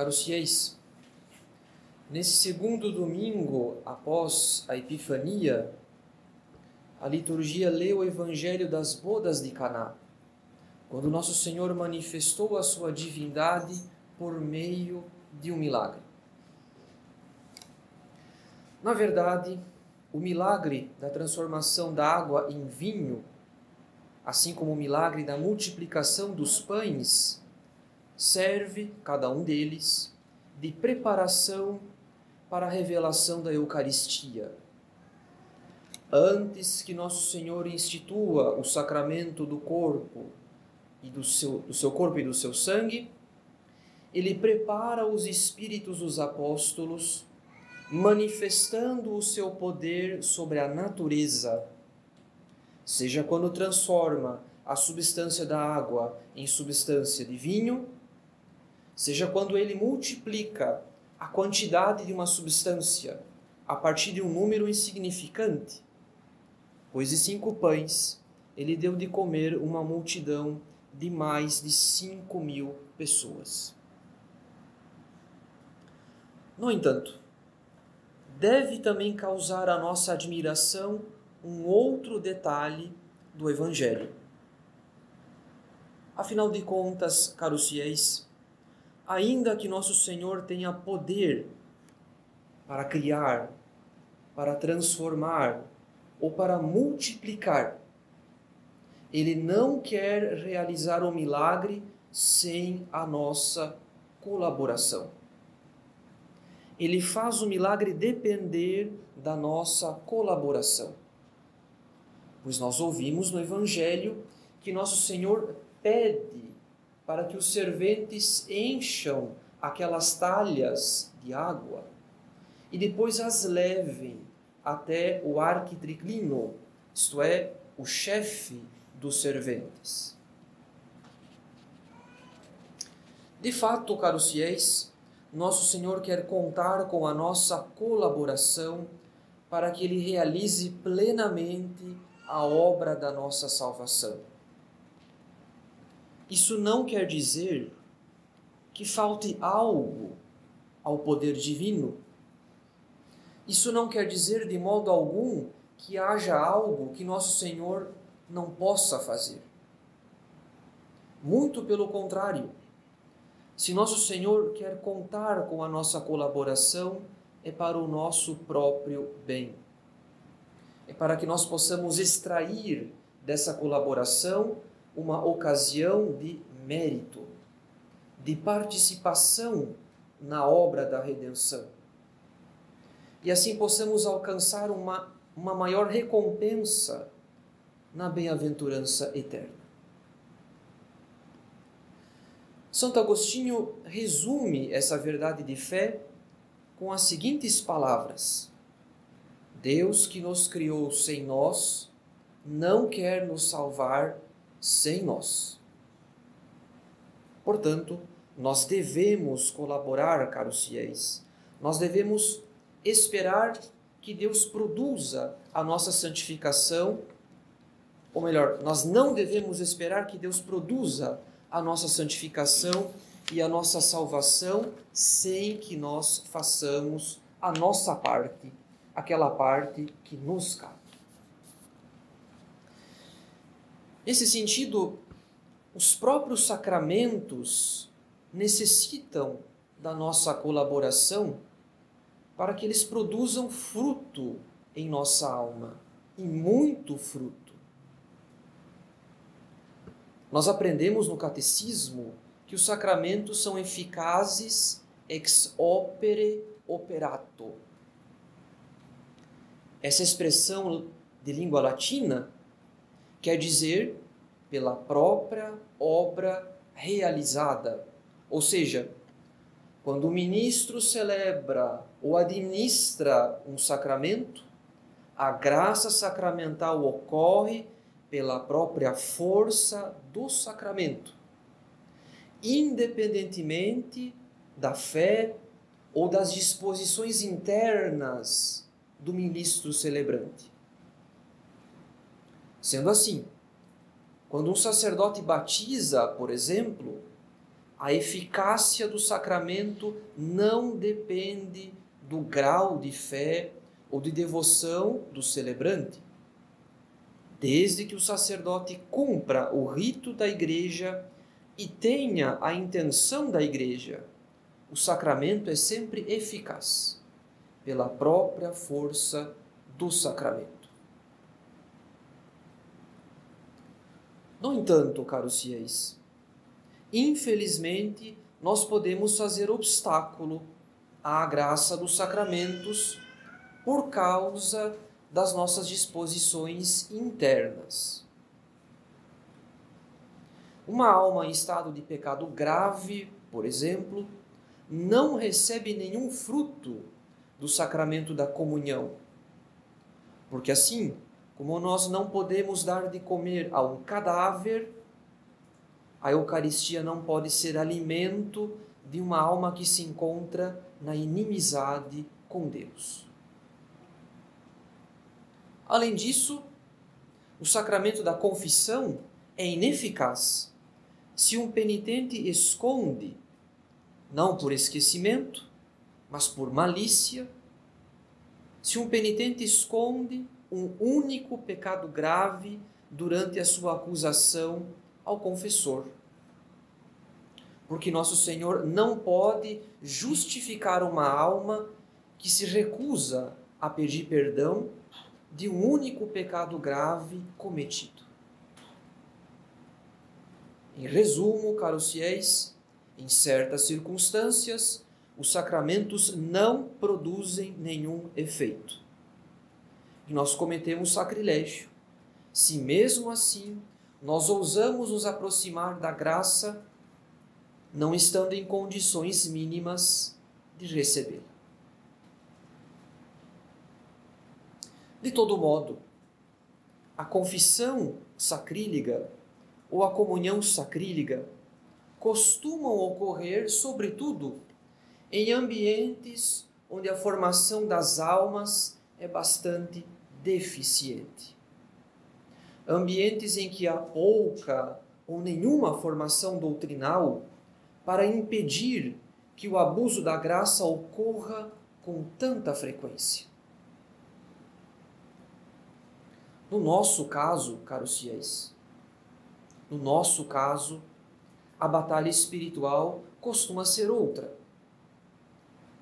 Caros fiéis, nesse segundo domingo após a Epifania, a liturgia lê o Evangelho das bodas de Caná, quando Nosso Senhor manifestou a sua divindade por meio de um milagre. Na verdade, o milagre da transformação da água em vinho, assim como o milagre da multiplicação dos pães, serve, cada um deles, de preparação para a revelação da Eucaristia. Antes que Nosso Senhor institua o sacramento do corpo e do seu corpo e do seu sangue, Ele prepara os espíritos dos apóstolos, manifestando o seu poder sobre a natureza, seja quando transforma a substância da água em substância de vinho, seja quando ele multiplica a quantidade de uma substância a partir de um número insignificante, pois de 5 pães ele deu de comer uma multidão de mais de 5.000 pessoas. No entanto, deve também causar a nossa admiração um outro detalhe do Evangelho. Afinal de contas, caros fiéis, ainda que Nosso Senhor tenha poder para criar, para transformar ou para multiplicar, Ele não quer realizar o milagre sem a nossa colaboração. Ele faz o milagre depender da nossa colaboração. Pois nós ouvimos no Evangelho que Nosso Senhor pede para que os serventes encham aquelas talhas de água e depois as levem até o arquitriclino, isto é, o chefe dos serventes. De fato, caros fiéis, Nosso Senhor quer contar com a nossa colaboração para que Ele realize plenamente a obra da nossa salvação. Isso não quer dizer que falte algo ao poder divino. Isso não quer dizer de modo algum que haja algo que Nosso Senhor não possa fazer. Muito pelo contrário. Se Nosso Senhor quer contar com a nossa colaboração, é para o nosso próprio bem. É para que nós possamos extrair dessa colaboração uma ocasião de mérito, de participação na obra da redenção. E assim possamos alcançar uma maior recompensa na bem-aventurança eterna. Santo Agostinho resume essa verdade de fé com as seguintes palavras: Deus que nos criou sem nós, não quer nos salvar sem nós. Portanto, nós devemos colaborar, caros fiéis. Nós devemos esperar que Deus produza a nossa santificação, ou melhor, nós não devemos esperar que Deus produza a nossa santificação e a nossa salvação sem que nós façamos a nossa parte, aquela parte que nos cabe. Nesse sentido, os próprios sacramentos necessitam da nossa colaboração para que eles produzam fruto em nossa alma, e muito fruto. Nós aprendemos no catecismo que os sacramentos são eficazes ex opere operato. Essa expressão de língua latina quer dizer pela própria obra realizada. Ou seja, quando o ministro celebra ou administra um sacramento, a graça sacramental ocorre pela própria força do sacramento, independentemente da fé ou das disposições internas do ministro celebrante. Sendo assim, quando um sacerdote batiza, por exemplo, a eficácia do sacramento não depende do grau de fé ou de devoção do celebrante. Desde que o sacerdote cumpra o rito da igreja e tenha a intenção da igreja, o sacramento é sempre eficaz, pela própria força do sacramento. No entanto, caros fiéis, infelizmente, nós podemos fazer obstáculo à graça dos sacramentos por causa das nossas disposições internas. Uma alma em estado de pecado grave, por exemplo, não recebe nenhum fruto do sacramento da comunhão. Porque assim, como nós não podemos dar de comer a um cadáver, a Eucaristia não pode ser alimento de uma alma que se encontra na inimizade com Deus. Além disso, o sacramento da confissão é ineficaz se um penitente esconde, não por esquecimento, mas por malícia, se um penitente esconde um único pecado grave durante a sua acusação ao confessor. Porque nosso Senhor não pode justificar uma alma que se recusa a pedir perdão de um único pecado grave cometido. Em resumo, caros fiéis, em certas circunstâncias, os sacramentos não produzem nenhum efeito. E nós cometemos sacrilégio se mesmo assim nós ousamos nos aproximar da graça, não estando em condições mínimas de recebê-la. De todo modo, a confissão sacrílega ou a comunhão sacrílega costumam ocorrer, sobretudo, em ambientes onde a formação das almas é bastante deficiente. Ambientes em que há pouca ou nenhuma formação doutrinal para impedir que o abuso da graça ocorra com tanta frequência. No nosso caso, caros fiéis, no nosso caso, a batalha espiritual costuma ser outra.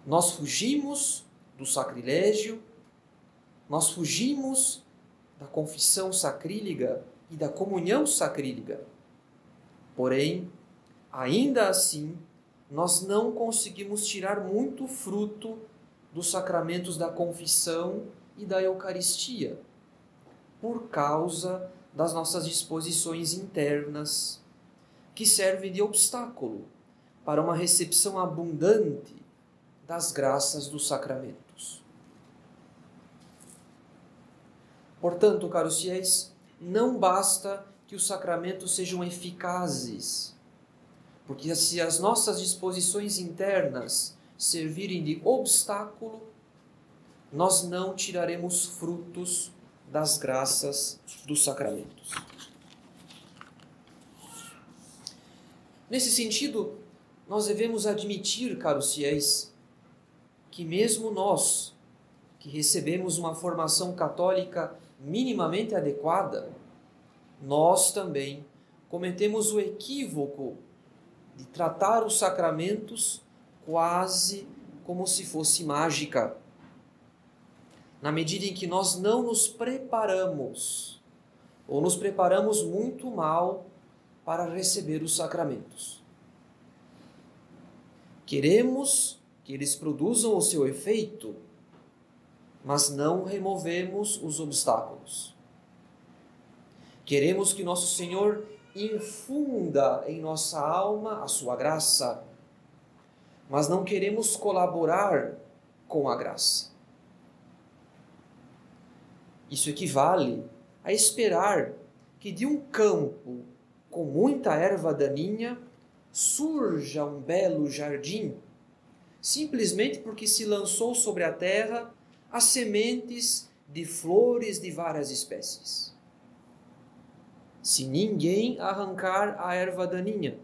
Nós fugimos do sacrilégio, nós fugimos da confissão sacrílega e da comunhão sacrílega. Porém, ainda assim, nós não conseguimos tirar muito fruto dos sacramentos da confissão e da Eucaristia, por causa das nossas disposições internas, que servem de obstáculo para uma recepção abundante das graças dos sacramentos. Portanto, caros fiéis, não basta que os sacramentos sejam eficazes, porque se as nossas disposições internas servirem de obstáculo, nós não tiraremos frutos das graças dos sacramentos. Nesse sentido, nós devemos admitir, caros fiéis, que mesmo nós, que recebemos uma formação católica minimamente adequada, nós também cometemos o equívoco de tratar os sacramentos quase como se fosse mágica. Na medida em que nós não nos preparamos, ou nos preparamos muito mal para receber os sacramentos. Queremos que eles produzam o seu efeito, mas não removemos os obstáculos. Queremos que nosso Senhor infunda em nossa alma a sua graça, mas não queremos colaborar com a graça. Isso equivale a esperar que de um campo com muita erva daninha surja um belo jardim, simplesmente porque se lançou sobre a terra as sementes de flores de várias espécies. Se ninguém arrancar a erva daninha,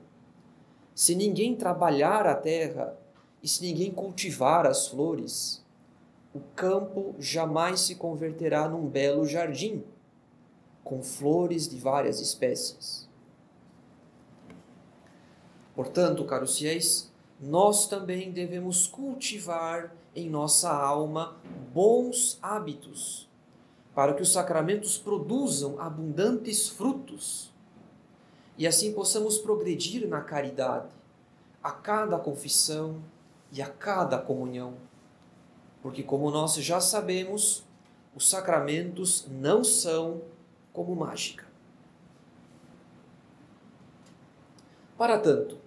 se ninguém trabalhar a terra e se ninguém cultivar as flores, o campo jamais se converterá num belo jardim, com flores de várias espécies. Portanto, caros fiéis, nós também devemos cultivar em nossa alma bons hábitos, para que os sacramentos produzam abundantes frutos e assim possamos progredir na caridade, a cada confissão e a cada comunhão. Porque, como nós já sabemos, os sacramentos não são como mágica. Para tanto,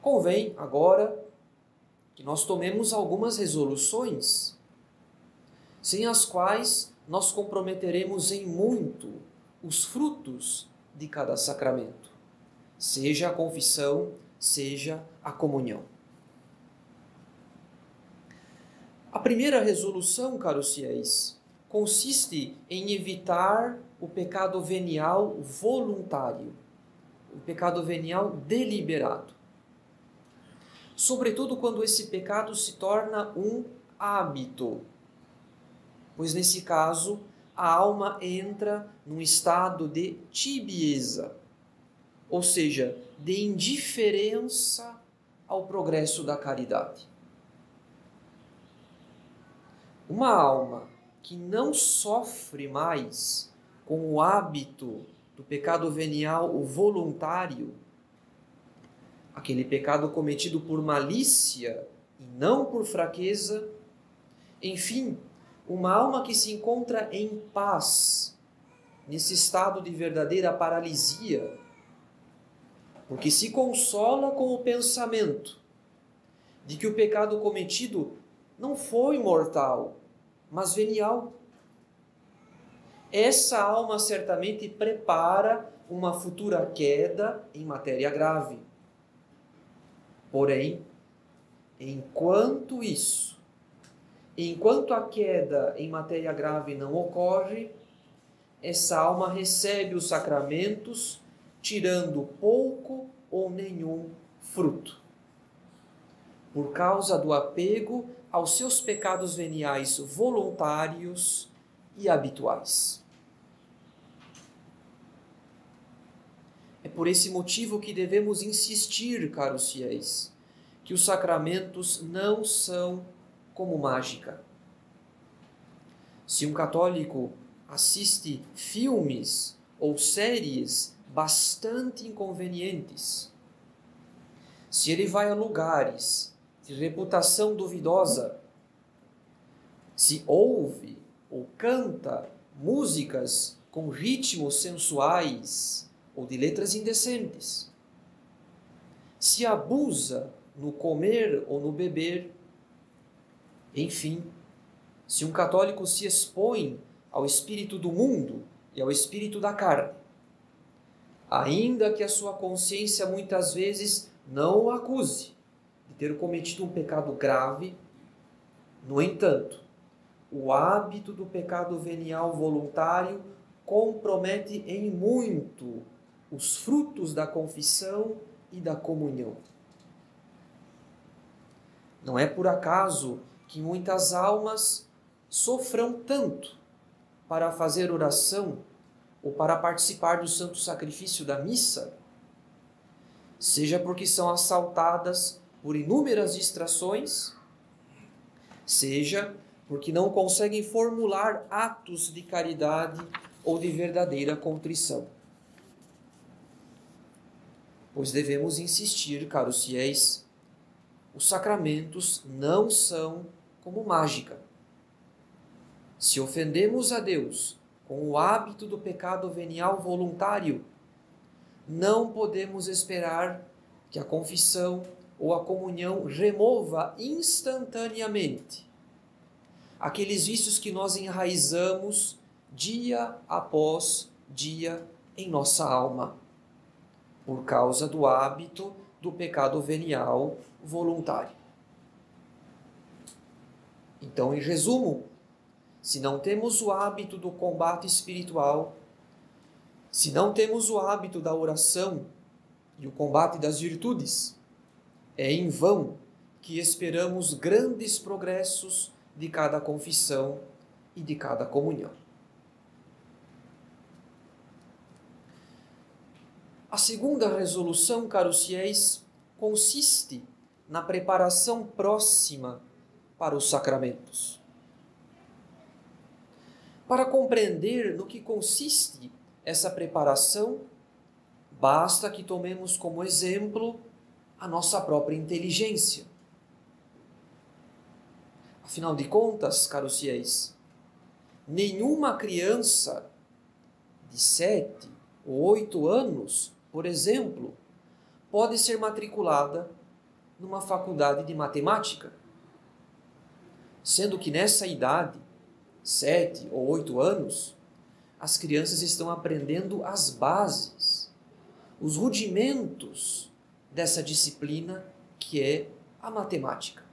convém agora que nós tomemos algumas resoluções, sem as quais nós comprometeremos em muito os frutos de cada sacramento, seja a confissão, seja a comunhão. A primeira resolução, caros fiéis, consiste em evitar o pecado venial voluntário, o pecado venial deliberado. Sobretudo quando esse pecado se torna um hábito, pois nesse caso a alma entra num estado de tibieza, ou seja, de indiferença ao progresso da caridade. Uma alma que não sofre mais com o hábito do pecado venial voluntário, aquele pecado cometido por malícia e não por fraqueza, enfim, uma alma que se encontra em paz, nesse estado de verdadeira paralisia, porque se consola com o pensamento de que o pecado cometido não foi mortal, mas venial. Essa alma certamente prepara uma futura queda em matéria grave. Porém, enquanto a queda em matéria grave não ocorre, essa alma recebe os sacramentos, tirando pouco ou nenhum fruto, por causa do apego aos seus pecados veniais voluntários e habituais. É por esse motivo que devemos insistir, caros fiéis, que os sacramentos não são como mágica. Se um católico assiste filmes ou séries bastante inconvenientes, se ele vai a lugares de reputação duvidosa, se ouve ou canta músicas com ritmos sensuais ou de letras indecentes, se abusa no comer ou no beber, enfim, se um católico se expõe ao espírito do mundo e ao espírito da carne, ainda que a sua consciência muitas vezes não o acuse de ter cometido um pecado grave, no entanto, o hábito do pecado venial voluntário compromete em muito os frutos da confissão e da comunhão. Não é por acaso que muitas almas sofram tanto para fazer oração ou para participar do santo sacrifício da missa, seja porque são assaltadas por inúmeras distrações, seja porque não conseguem formular atos de caridade ou de verdadeira contrição. Pois devemos insistir, caros fiéis, os sacramentos não são como mágica. Se ofendemos a Deus com o hábito do pecado venial voluntário, não podemos esperar que a confissão ou a comunhão remova instantaneamente aqueles vícios que nós enraizamos dia após dia em nossa alma, por causa do hábito do pecado venial voluntário. Então, em resumo, se não temos o hábito do combate espiritual, se não temos o hábito da oração, e o combate das virtudes. É em vão que esperamos grandes progressos de cada confissão e de cada comunhão. A segunda resolução, caros fiéis, consiste na preparação próxima para os sacramentos. Para compreender no que consiste essa preparação, basta que tomemos como exemplo a nossa própria inteligência. Afinal de contas, caros fiéis, nenhuma criança de 7 ou 8 anos, por exemplo, pode ser matriculada numa faculdade de matemática. Sendo que nessa idade, 7 ou 8 anos, as crianças estão aprendendo as bases, os rudimentos dessa disciplina que é a matemática.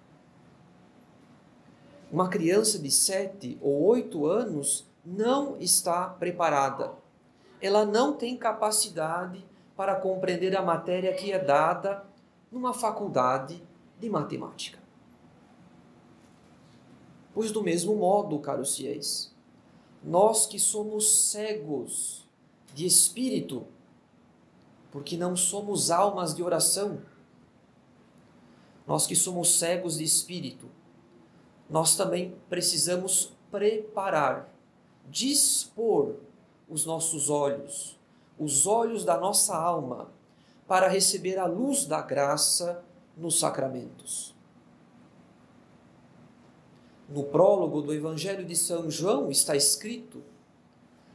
Uma criança de 7 ou 8 anos não está preparada. Ela não tem capacidade para compreender a matéria que é dada numa faculdade de matemática. Pois do mesmo modo, caros fiéis, nós que somos cegos de espírito, porque não somos almas de oração, nós que somos cegos de espírito, nós também precisamos preparar, dispor os nossos olhos, os olhos da nossa alma, para receber a luz da graça nos sacramentos. No prólogo do Evangelho de São João está escrito: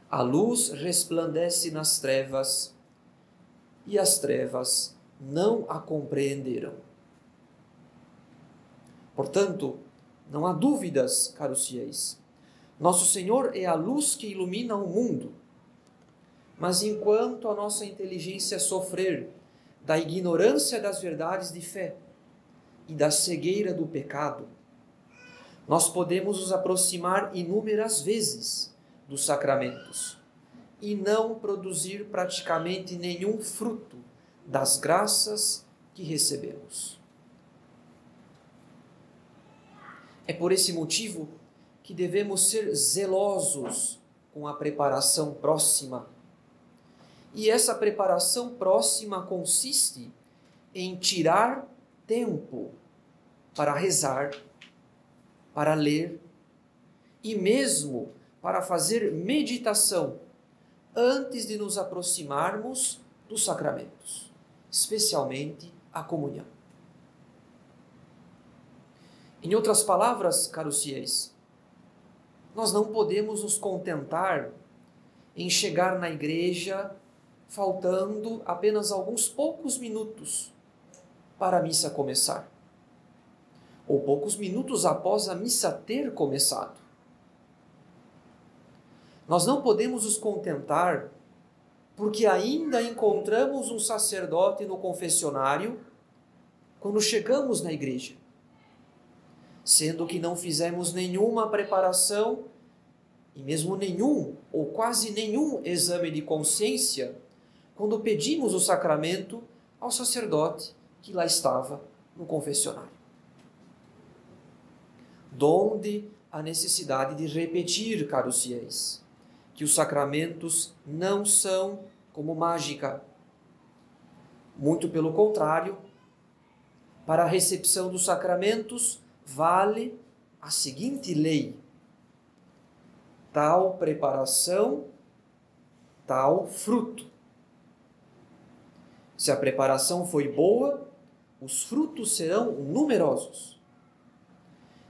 a luz resplandece nas trevas e as trevas não a compreenderam. Portanto, não há dúvidas, caros fiéis. Nosso Senhor é a luz que ilumina o mundo. Mas enquanto a nossa inteligência sofrer da ignorância das verdades de fé e da cegueira do pecado, nós podemos nos aproximar inúmeras vezes dos sacramentos e não produzir praticamente nenhum fruto das graças que recebemos. É por esse motivo que devemos ser zelosos com a preparação próxima. E essa preparação próxima consiste em tirar tempo para rezar, para ler e mesmo para fazer meditação antes de nos aproximarmos dos sacramentos, especialmente a comunhão. Em outras palavras, caros fiéis, nós não podemos nos contentar em chegar na igreja faltando apenas alguns poucos minutos para a missa começar, ou poucos minutos após a missa ter começado. Nós não podemos nos contentar porque ainda encontramos um sacerdote no confessionário quando chegamos na igreja, sendo que não fizemos nenhuma preparação e mesmo nenhum ou quase nenhum exame de consciência quando pedimos o sacramento ao sacerdote que lá estava no confessionário. Donde a necessidade de repetir, caros fiéis, que os sacramentos não são como mágica. Muito pelo contrário, para a recepção dos sacramentos vale a seguinte lei: tal preparação, tal fruto. Se a preparação foi boa, os frutos serão numerosos.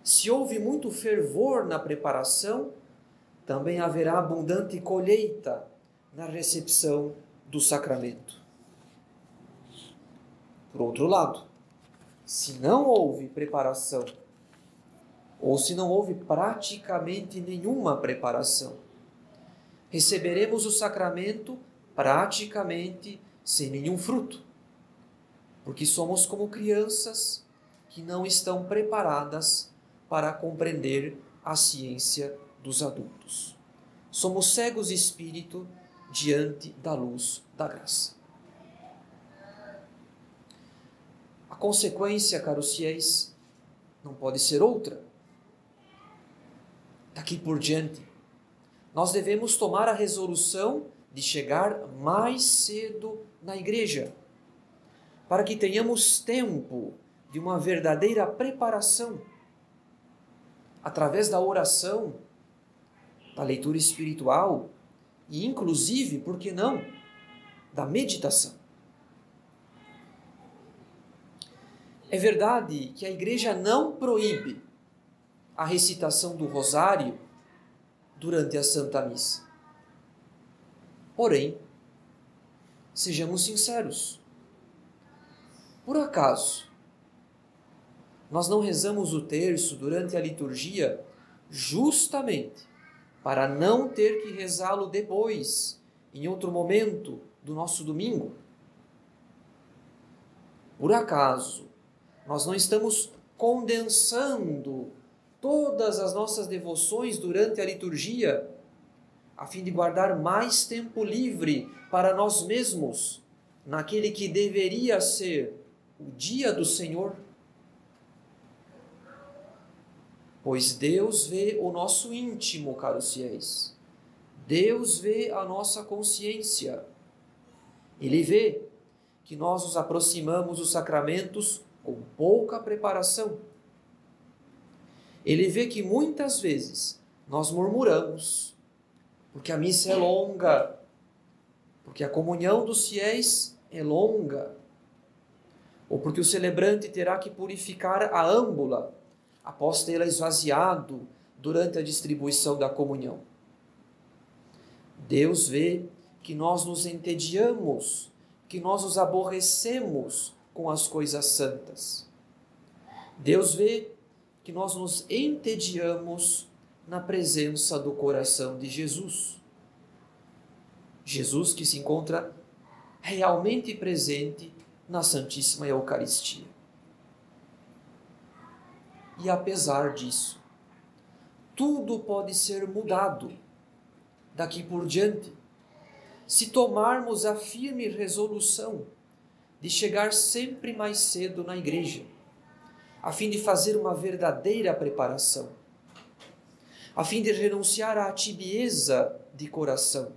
Se houve muito fervor na preparação, também haverá abundante colheita na recepção do sacramento. Por outro lado, se não houve preparação, ou se não houve praticamente nenhuma preparação, receberemos o sacramento praticamente sem nenhum fruto, porque somos como crianças que não estão preparadas para compreender a ciência dos adultos. Somos cegos de espírito diante da luz da graça. consequência, caros fiéis, não pode ser outra. Daqui por diante, nós devemos tomar a resolução de chegar mais cedo na igreja, para que tenhamos tempo de uma verdadeira preparação, através da oração, da leitura espiritual e, inclusive, por que não, da meditação. É verdade que a igreja não proíbe a recitação do rosário durante a Santa Missa. Porém, sejamos sinceros. Por acaso, nós não rezamos o terço durante a liturgia justamente para não ter que rezá-lo depois, em outro momento do nosso domingo? Por acaso, nós não estamos condensando todas as nossas devoções durante a liturgia, a fim de guardar mais tempo livre para nós mesmos, naquele que deveria ser o dia do Senhor? Pois Deus vê o nosso íntimo, caros fiéis. Deus vê a nossa consciência. Ele vê que nós nos aproximamos dos sacramentos com pouca preparação. Ele vê que muitas vezes nós murmuramos, porque a missa é longa, porque a comunhão dos fiéis é longa, ou porque o celebrante terá que purificar a âmbula após tê-la esvaziado durante a distribuição da comunhão. Deus vê que nós nos entediamos, que nós nos aborrecemos com as coisas santas. Deus vê que nós nos entediamos na presença do coração de Jesus. Jesus que se encontra realmente presente na Santíssima Eucaristia. E apesar disso, tudo pode ser mudado daqui por diante, se tomarmos a firme resolução de chegar sempre mais cedo na igreja, a fim de fazer uma verdadeira preparação, a fim de renunciar à tibieza de coração,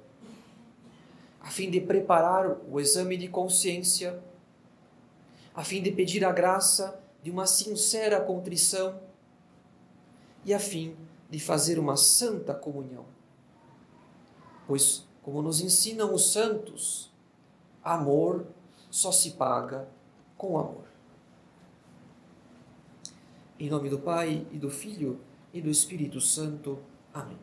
a fim de preparar o exame de consciência, a fim de pedir a graça de uma sincera contrição e a fim de fazer uma santa comunhão. Pois, como nos ensinam os santos, amor só se paga com amor. Em nome do Pai, e do Filho, e do Espírito Santo. Amém.